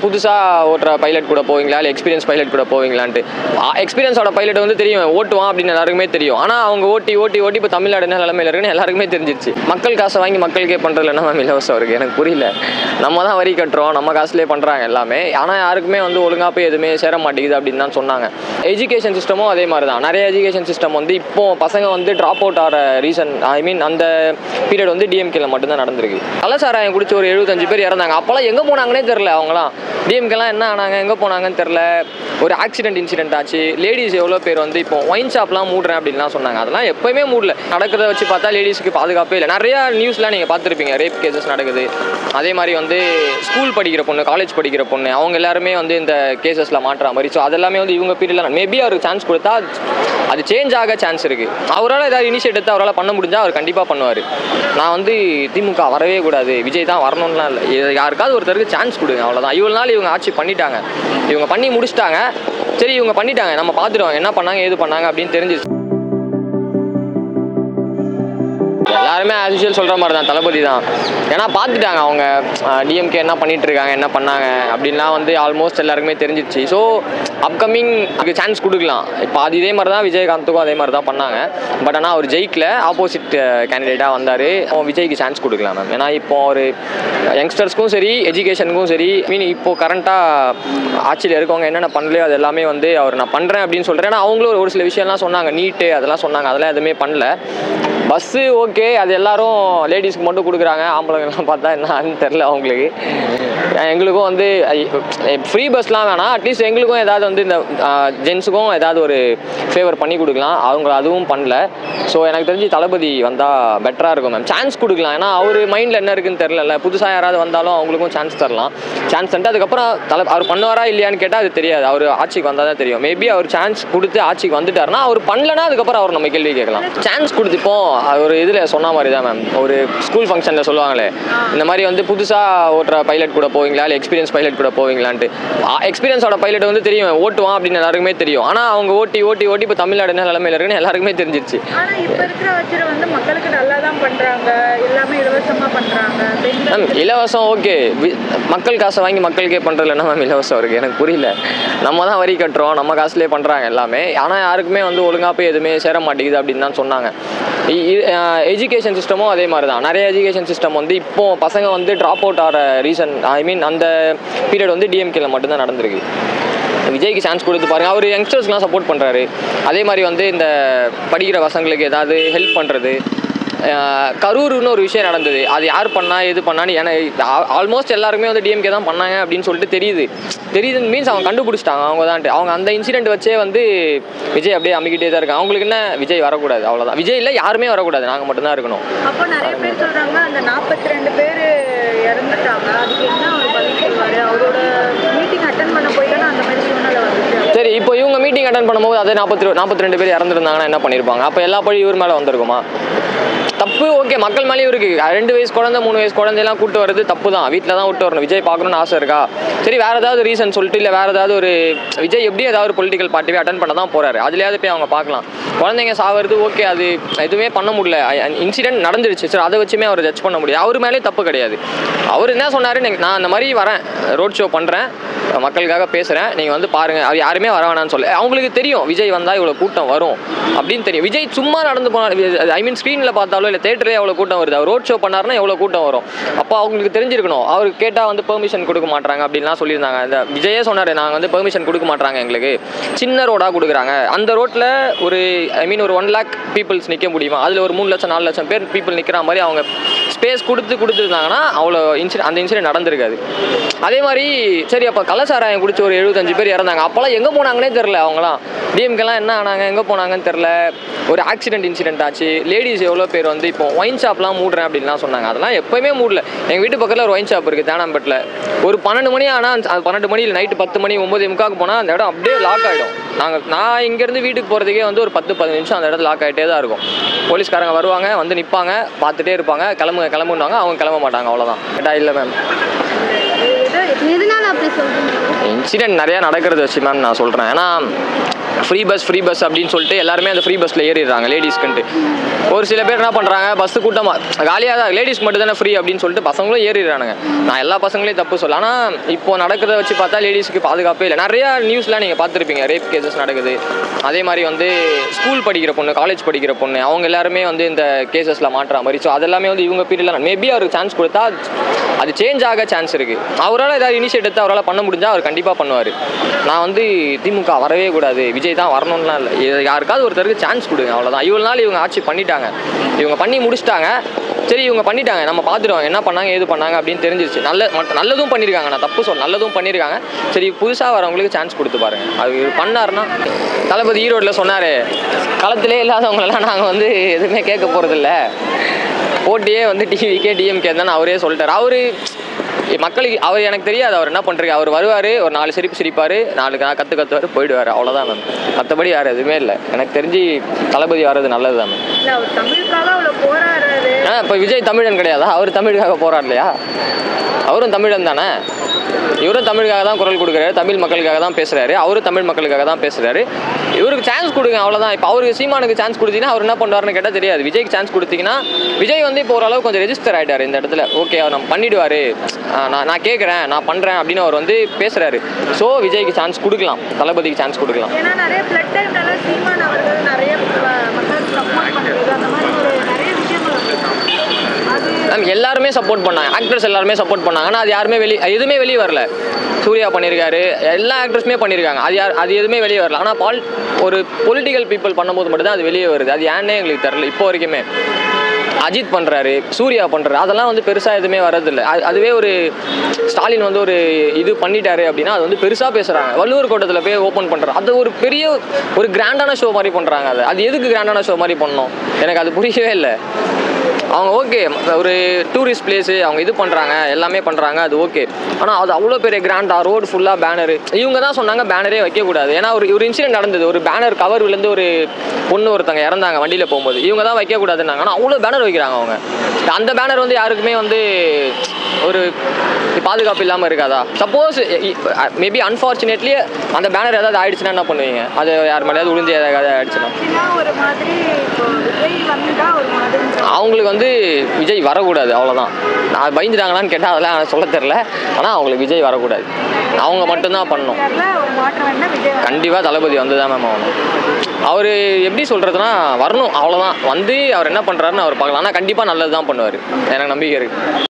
புதுசாக ஓட்டுற பைலட் கூட போவீங்களா இல்லை எக்ஸ்பீரியன்ஸ் பைலட் கூட போவீங்களான்ட்டு. எக்ஸ்பீரியன்ஸோட பைலட் வந்து தெரியும் ஓட்டுவான் அப்படின்னு எல்லாருக்குமே தெரியும். ஆனால் அவங்க ஓட்டி ஓட்டி ஓட்டி இப்போ தமிழ்நாடு என்ன நிலைமையில இருக்குன்னு எல்லாருக்குமே தெரிஞ்சிருச்சு. மக்கள் காசை வாங்கி மக்களுக்கே பண்ணுறதுல என்ன மேம் இலவசம் இருக்குது எனக்கு புரியல. நம்ம தான் வரி கட்டுறோம், நம்ம காசுலேயே பண்ணுறாங்க எல்லாமே. ஆனால் யாருக்குமே வந்து ஒழுங்காக போய் எதுவுமே சேர மாட்டேங்குது அப்படின்னு தான் சொன்னாங்க. எஜுகேஷன் சிஸ்டமும் அதே மாதிரி தான். நிறைய எஜுகேஷன் சிஸ்டம் வந்து இப்போ பசங்க வந்து ட்ராப் அவுட் ஆகிற ரீசன் அந்த பீரியட் வந்து டிஎம்கேல மட்டும்தான் நடந்திருக்கு. கள்ளச்சாராயம் குடிச்சு ஒரு 75 பேர் இறந்தாங்க. அப்போல்லாம் எங்கே போனாங்கன்னே தெரில. அவங்களாம் டிஎம்கேலாம் என்ன ஆனாங்க, எங்கே போனாங்கன்னு தெரில. ஒரு ஆக்சிடென்ட் இன்சிடென்ட் ஆச்சு. லேடிஸ் எவ்வளோ பேர் வந்து இப்போ ஒயின் ஷாப்லாம் மூடுறேன் அப்படின்லாம் சொன்னாங்க. அதெல்லாம் எப்போயுமே மூடல. நடக்கிறத வச்சு பார்த்தா லேடிஸுக்கு பாதுகாப்பே இல்லை. நிறையா நியூஸ்லாம் நீங்கள் பார்த்துருப்பீங்க, ரேப் கேசஸ் நடக்குது. அதே மாதிரி வந்து ஸ்கூல் படிக்கிற பொண்ணு, காலேஜ் படிக்கிற பொண்ணு, அவங்க எல்லாருமே வந்து இந்த கேசஸில் மாட்டுற மாதிரி. ஸோ அதெல்லாமே வந்து இவங்க பீரியடில் மேபி அவருக்கு சான்ஸ் கொடுத்தா அது சேஞ்ச் ஆக சான்ஸ் இருக்குது. அவரால் ஏதாவது இனிஷியேட் எடுத்து அவரால் பண்ண முடிஞ்சால் அவர் கண்டிப்பாக பண்ணுவார். நான் வந்து திமுக வரவே கூடாது, விஜய் தான் வரணும்லாம் இல்லை. யாருக்காவது ஒருத்தருக்கு சான்ஸ் கொடுங்க, அவ்வளோதான். இவ்வளோ நாள் இவங்க ஆட்சி பண்ணிட்டாங்க, இவங்க பண்ணி முடிச்சிட்டாங்க. சரி இவங்க பண்ணிட்டாங்க, நம்ம பார்த்துட்டோம் என்ன பண்ணாங்க ஏது பண்ணாங்க அப்படின்னு தெரிஞ்சிச்சு. எல்லாருமே ஆஸ் யூஷுவல் சொல்கிற மாதிரி தான், தளபதி தான். ஏன்னா பார்த்துட்டாங்க அவங்க டிஎம்கே என்ன பண்ணிட்டு இருக்காங்க, என்ன பண்ணாங்க அப்படின்லாம் வந்து ஆல்மோஸ்ட் எல்லாருக்குமே தெரிஞ்சிச்சு. ஸோ அப்கமிங் அதுக்கு சான்ஸ் கொடுக்கலாம். இப்போ அது இதே மாதிரி தான் விஜயகாந்துக்கும் அதே மாதிரி தான் பண்ணாங்க. பட் ஆனால் அவர் ஜெயிக்கல, ஆப்போசிட் கேண்டிடேட்டாக வந்தார். விஜய்க்கு சான்ஸ் கொடுக்கலாம் மேம். ஏன்னா இப்போ ஒரு யங்ஸ்டர்ஸ்க்கும் சரி, எஜுகேஷனுக்கும் சரி, இப்போது கரண்ட்டாக ஆட்சியில் இருக்கவங்க என்னென்ன பண்ணலையோ அது எல்லாமே வந்து அவர் நான் பண்ணுறேன் அப்படின்னு சொல்கிறேன். ஏன்னா அவங்களும் ஒரு சில விஷயம்லாம் சொன்னாங்க, நீட்டு அதெல்லாம் சொன்னாங்க, அதெல்லாம் எதுவுமே பண்ணல. பஸ்ஸு ஓகே, அது எல்லாரும் லேடிஸ்க்கு மட்டும் கொடுக்குறாங்க. ஆம்பளைங்கெல்லாம் பார்த்தா என்னன்னு தெரில அவங்களுக்கு. எங்களுக்கும் வந்து ஃப்ரீ பஸ்லாம் வேணாம், அட்லீஸ்ட் எங்களுக்கும் ஏதாவது வந்து இந்த ஜென்ஸுக்கும் ஏதாவது ஒரு ஃபேவர் பண்ணி கொடுக்கலாம். அவங்க அதுவும் பண்ணல. ஸோ எனக்கு தெரிஞ்சு தளபதி வந்தால் பெட்டராக இருக்கும் மேம். சான்ஸ் கொடுக்கலாம். ஏன்னா அவர் மைண்டில் என்ன இருக்குன்னு தெரில. புதுசாக யாராவது வந்தாலும் அவங்களுக்கும் சான்ஸ் தரலாம். சான்ஸ் தந்துட்டு அதுக்கப்புறம் அவர் பண்ணுவாரா இல்லையான்னு கேட்டால் அது தெரியாது. அவர் ஆட்சிக்கு வந்தால் தான் தெரியும். மேபி அவர் சான்ஸ் கொடுத்து ஆட்சிக்கு வந்துட்டாருன்னா, அவர் பண்ணலன்னா அதுக்கப்புறம் அவர் நம்ம கேள்வி கேட்கலாம். சான்ஸ் கொடுத்துப்போம். ஒரு இதில் சொன்ன மாதிரி தான் மேம், ஒரு ஸ்கூல் ஃபங்க்ஷனில் சொல்லுவாங்களே, இந்த மாதிரி வந்து புதுசாக ஓட்டுற பைலட் கூட போவீங்களா இல்லை எக்ஸ்பீரியன்ஸ் பைலட் கூட போவீங்களான்ட்டு. எக்ஸ்பீரியன்ஸோட பைலட் வந்து தெரியும் ஓட்டுவான் அப்படின்னு எல்லாருக்குமே தெரியும். ஆனால் அவங்க ஓட்டி ஓட்டி ஓட்டி இப்போ தமிழ்நாடு என்ன நிலைமையில இருக்குன்னு எல்லாருக்குமே தெரிஞ்சிருச்சு. ஆனால் இப்போ இருக்கிற வச்சு வந்து மக்களுக்கு நல்லா தான் பண்ணுறாங்க, எல்லாமே இலவசமாக பண்ணுறாங்க. மேம் இலவசம் ஓகே, மக்கள் காசை வாங்கி மக்களுக்கே பண்ணுறதுல என்ன மேம் இலவசம் இருக்குது எனக்கு புரியல. நம்ம தான் வரி கட்டுறோம், நம்ம காசுலேயே பண்ணுறாங்க எல்லாமே. ஆனால் யாருக்குமே வந்து ஒழுங்காக போய் எதுவுமே சேர மாட்டேங்குது அப்படின்னு தான் சொன்னாங்க. எஜுகேஷன் சிஸ்டமும் அதே மாதிரி தான். நிறைய எஜுகேஷன் சிஸ்டம் வந்து இப்போ பசங்க வந்து ட்ராப் அவுட் ஆகிற ரீசன் அந்த பீரியட் வந்து டிஎம்கேல மட்டும்தான் நடந்திருக்கு. விஜய்க்கு சான்ஸ் கொடுத்து பாருங்கள். அவர் யங்ஸ்டர்ஸ்லாம் சப்போர்ட் பண்ணுறாரு. அதே மாதிரி வந்து இந்த படிக்கிற பசங்களுக்கு ஏதாவது ஹெல்ப் பண்ணுறது. கரூர்னு ஒரு விஷயம் நடந்தது, அது யார் பண்ணா எது பண்ணான்னு ஏன்னா ஆல்மோஸ்ட் எல்லாருமே வந்து டிஎம்கே தான் பண்ணாங்க அப்படின்னு சொல்லிட்டு தெரியுதுன்னு மீன்ஸ் அவங்க கண்டுபிடிச்சிட்டாங்க அவங்க தான்ட்டு. அவங்க அந்த இன்சிடென்ட் வச்சே வந்து விஜய் அப்படியே அமைக்கிட்டே தான் இருக்காங்க. அவங்களுக்கு என்ன விஜய் வரக்கூடாது, அவ்வளோதான். விஜய் இல்லை யாருமே வரக்கூடாது, நாங்கள் மட்டும்தான் இருக்கணும். அப்போ நிறைய பேர் சொல்கிறாங்க அந்த 42 பேர் இறந்துட்டாங்க, அதுக்கு என்ன அவர் பதில் சொல்வார்? அவரோட மீட்டிங் அட்டன் பண்ண போயிட்டாலும் அந்த மாதிரி சூழ்நிலை வந்துச்சு. சரி இப்போ இவங்க மீட்டிங் அட்டன் பண்ணும்போது அதே 42 பேர் இறந்துருந்தாங்கன்னா என்ன பண்ணியிருப்பாங்க? அப்போ எல்லா பழி இவர் மேலே வந்திருக்குமா? தப்பு ஓகே, மக்கள் மேலேயும் இருக்குது. 2 வயசு குழந்தை 3 வயசு குழந்தையெல்லாம் கூட்டு வரது தப்பு தான். வீட்டில் தான் விட்டு வரணும். விஜய் பார்க்கணுன்னு ஆசை இருக்கா? சரி வேறு ஏதாவது ரீசன் சொல்லிட்டு, இல்லை வேறு ஏதாவது ஒரு விஜய் எப்படி ஏதாவது ஒரு பொலிட்டிக்கல் பார்ட்டிவே அட்டன் பண்ண தான் போகிறாரு, அதுலேயாவது போய் அவங்க பார்க்கலாம். குழந்தைங்க சாவது ஓகே, அது எதுவுமே பண்ண முடியல, இன்சிடென்ட் நடந்துருச்சு. சரி அதை வச்சுமே அவர் ஜட்ஜ் பண்ண முடியாது. அவர் மேலே தப்பு கிடையாது. அவர் என்ன சொன்னார், நான் அந்த மாதிரி வரேன், ரோட் ஷோ பண்ணுறேன், மக்களுக்காக பேசுகிறேன், நீங்கள் வந்து பாருங்கள். அவர் யாருமே வர வேணான்னு சொல்ல. அவங்களுக்கு தெரியும் விஜய் வந்தால் இவ்வளோ கூட்டம் வரும் அப்படின்னு தெரியும். விஜய் சும்மா நடந்து போனார், ஸ்க்ரீனில் பார்த்தாலும் இல்லை தேட்டரே எவ்வளோ கூட்டம் வருது, அவர் ரோட் ஷோ பண்ணாருன்னா எவ்வளோ கூட்டம் வரும். அப்போ அவங்களுக்கு தெரிஞ்சிருக்கணும். அவர் கேட்டால் வந்து பெர்மிஷன் கொடுக்க மாட்டாங்க அப்படின்லாம் சொல்லியிருந்தாங்க. இந்த விஜயே சொன்னார், நாங்கள் வந்து பெர்மிஷன் கொடுக்க மாட்டாங்க, எங்களுக்கு சின்ன ரோடாக கொடுக்குறாங்க. அந்த ரோட்டில் ஒரு ஒரு 1 lakh பீப்புள்ஸ் நிற்க முடியுமா? அதில் ஒரு 3 லட்சம் 4 லட்சம் பேர் பீப்புள் நிற்கிற மாதிரி அவங்க ஸ்பேஸ் கொடுத்துருந்தாங்கன்னா அவ்வளோ அந்த இன்சிடென்ட் நடந்திருக்காது. அதே மாதிரி சரி அப்போ கள்ளச்சாராயம் குடிச்சு ஒரு 75 பேர் இறந்தாங்க. அப்போல்லாம் எங்கே போனாங்கன்னே தெரில. அவங்களாம் டிஎம்கேலாம் என்ன ஆனாங்க, எங்கே போனாங்கன்னு தெரில. ஒரு ஆக்சிடென்ட் இன்சிடென்ட் ஆச்சு. லேடிஸ் எவ்வளோ பேர் வந்து இப்போ ஒயின் ஷாப்லாம் மூடுறேன் அப்படின்லாம் சொன்னாங்க. அதெல்லாம் எப்போயுமே மூடல. எங்கள் வீட்டு பக்கத்தில் ஒரு ஒயின் ஷாப் இருக்குது தேனாம்பேட்டில். ஒரு 12 மணி ஆனால் 12 மணி இல்லை நைட்டு 10 மணி 9:45 போனால் அந்த இடம் அப்படியே லாக் ஆகிடும். நான் இங்கேருந்து வீட்டுக்கு போகிறதுக்கே வந்து ஒரு 10-15 நிமிஷம் அந்த இடத்துல லாக் ஆகிட்டே தான் இருக்கும். போலீஸ்காரங்க வருவாங்க, வந்து நிற்பாங்க, பார்த்துட்டே இருப்பாங்க, கிளம்புவாங்க. அவங்க கிளம்ப மாட்டாங்க, அவ்வளோதான். கேட்டால் இல்லை மேம். அப்படி சொல்றீங்க? இன்சிடென்ட் நிறையா நடக்கிறது வச்சு மேம் நான் சொல்கிறேன். ஏன்னா ஃப்ரீ பஸ் அப்படின்னு சொல்லிட்டு எல்லாருமே அந்த ஃப்ரீ பஸ்ஸில் ஏறிடுறாங்க லேடிஸ்க்குன்ட்டு. ஒரு சில பேர் என்ன பண்ணுறாங்க, பஸ்ஸு கூட்டமாக காலியாக தான் லேடிஸ் மட்டும் தானே ஃப்ரீ அப்படின்னு சொல்லிட்டு பசங்களும் ஏறிடுறானுங்க. நான் எல்லா பசங்களையும் தப்பு சொல்ல, ஆனால் இப்போ நடக்கிறத வச்சு பார்த்தா லேடிஸ்க்கு பாதுகாப்பே இல்லை. நிறையா நியூஸ்லாம் நீங்கள் பார்த்துருப்பீங்க, ரேப் கேசஸ் நடக்குது. அதே மாதிரி வந்து ஸ்கூல் படிக்கிற பொண்ணு, காலேஜ் படிக்கிற பொண்ணு, அவங்க எல்லாருமே வந்து இந்த கேசஸில் மாட்டுற மாதிரி. ஸோ அதெல்லாமே வந்து இவங்க பீரியடில் மேபி அவருக்கு சான்ஸ் கொடுத்தா அது சேஞ்ச் ஆக சான்ஸ் இருக்குது. அவரால் ஏதாவது இனிஷியேட் எடுத்து அவரால் பண்ண முடிஞ்சால் அவர் கண்டிப்பாக பண்ணுவார். நான் வந்து திமுக வரவே கூடாது, விஜய் தான் வரணும்லாம் இல்லை. யாருக்காவது ஒருத்தருக்கு சான்ஸ் கொடுங்க, அவ்வளோதான். இவ்வளோ நாள் இவங்க ஆட்சி பண்ணிட்டாங்க, இவங்க பண்ணி முடிச்சிட்டாங்க. சரி இவங்க பண்ணிட்டாங்க, நம்ம பார்த்துடுவோம் என்ன பண்ணாங்க ஏது பண்ணாங்க அப்படின்னு தெரிஞ்சிருச்சு. நல்லதும் பண்ணியிருக்காங்க, நான் தப்பு சொல்ல, நல்லதும் பண்ணியிருக்காங்க. சரி புதுசாக வரவங்களுக்கு சான்ஸ் கொடுத்து பாருங்கள். அது பண்ணாருன்னா தளபதி ஈரோட்டில் சொன்னார், களத்திலே இல்லாதவங்களெல்லாம் நாங்கள் வந்து எதுவுமே கேட்க போகிறதில்ல, போட்டியே வந்து டிவிக்கே டிஎம்கே தானே அவரே சொல்லிட்டார். மக்களுக்கு அவர் எனக்கு தெரியாது அவர் என்ன பண்ணுறாரு. அவர் வருவார், ஒரு 4 சிரிப்பு சிரிப்பார், 4 கற்றுவார், போயிடுவார், அவ்வளோதான் மேம். மற்றபடி வேறு எதுவுமே இல்லை. எனக்கு தெரிஞ்சு தளபதி வர்றது நல்லது தான் மேம். இப்போ விஜய் தமிழன் கிடையாதா? அவர் தமிழுக்காக போராடலையா? அவரும் தமிழன் தானே. இவரும் தமிழுக்காக தான் குரல் கொடுக்குறாரு, தமிழ் மக்களுக்காக தான் பேசுகிறாரு, அவரும் தமிழ் மக்களுக்காக தான் பேசுகிறாரு. இவருக்கு சான்ஸ் கொடுங்க, அவ்வளோதான். இப்போ அவருக்கு சீமானுக்கு சான்ஸ் கொடுத்தீங்கன்னா அவர் என்ன பண்ணுவாருன்னு கேட்டால் தெரியாது. விஜய்க்கு சான்ஸ் கொடுத்தீங்கன்னா விஜய் வந்து இப்போ ஓரளவு கொஞ்சம் ரெஜிஸ்டர் ஆகிட்டார் இந்த இடத்துல. ஓகே அவர் நம்ம பண்ணிவிடுவார், நான் கேட்குறேன், நான் பண்ணுறேன் அப்படின்னு அவர் வந்து பேசுகிறாரு. ஸோ விஜய்க்கு சான்ஸ் கொடுக்கலாம், தளபதிக்கு சான்ஸ் கொடுக்கலாம். எல்லாருமே சப்போர்ட் பண்ணாங்க, ஆக்டர்ஸ் எல்லாருமே சப்போர்ட் பண்ணாங்க. ஆனால் அது யாருமே எதுவுமே வெளியே வரல. சூர்யா பண்ணியிருக்காரு, எல்லா ஆக்டர்ஸுமே பண்ணியிருக்காங்க. அது எதுவுமே வெளியே வரல. ஆனால் ஒரு பொலிட்டிக்கல் பீப்புள் பண்ணும்போது மட்டும்தான் அது வெளியே வருது. அது ஏன்னே எங்களுக்கு தெரியல இப்போ வரைக்குமே. அஜித் பண்ணுறாரு, சூர்யா பண்ணுறாரு, அதெல்லாம் வந்து பெருசாக எதுவுமே வரதில்லை. அதுவே ஒரு ஸ்டாலின் வந்து ஒரு இது பண்ணிட்டாரு அப்படின்னா அது வந்து பெருசாக பேசுகிறாங்க. வள்ளுவர் கோட்டத்தில் போய் ஓப்பன் பண்ணுறாங்க, அது ஒரு பெரிய ஒரு கிராண்டான ஷோ மாதிரி பண்ணுறாங்க. அது எதுக்கு கிராண்டான ஷோ மாதிரி பண்ணணும் எனக்கு அது புரியவே இல்லை. அவங்க ஓகே ஒரு டூரிஸ்ட் பிளேஸு அவங்க இது பண்ணுறாங்க, எல்லாமே பண்ணுறாங்க, அது ஓகே. ஆனால் அது அவ்வளோ பெரிய கிராண்டாக ரோடு ஃபுல்லாக பேனரு. இவங்க தான் சொன்னாங்க பேனரே வைக்கக்கூடாது. ஏன்னா ஒரு இன்சிடென்ட் நடந்தது, ஒரு பேனர் கவர் விழுந்து ஒரு பொண்ணு ஒருத்தங்க இறந்தாங்க வண்டியில் போகும்போது. இவங்க தான் வைக்கக்கூடாதுன்னாங்க. ஆனால் அவ்வளோ பேனர் வைக்கிறாங்க அவங்க. அந்த பேனர் வந்து யாருக்குமே வந்து ஒரு பாதுகாப்பு இல்லாமல் இருக்காதா? சப்போஸ் மேபி அன்ஃபார்ச்சுனேட்லி அந்த பேனர் ஏதாவது ஆயிடுச்சுன்னா என்ன பண்ணுவீங்க? அது யார் மேலேயாவது உளுந்து ஏதாவது ஆயிடுச்சுன்னா அவங்களுக்கு வந்து விஜய் வரக்கூடாது, அவ்வளோதான். நான் பயந்துட்டாங்களான்னு கேட்டால் அதெல்லாம் சொல்ல தெரில. ஆனால் அவங்களுக்கு விஜய் வரக்கூடாது, அவங்க மட்டும்தான் பண்ணணும். கண்டிப்பாக தளபதி வந்து தான் மேம் ஆகணும். அவர் எப்படி சொல்கிறதுனா வரணும், அவ்வளோதான். வந்து அவர் என்ன பண்ணுறாருன்னு அவர் பார்க்கலாம். ஆனால் கண்டிப்பாக நல்லது தான் பண்ணுவார், எனக்கு நம்பிக்கை இருக்குது.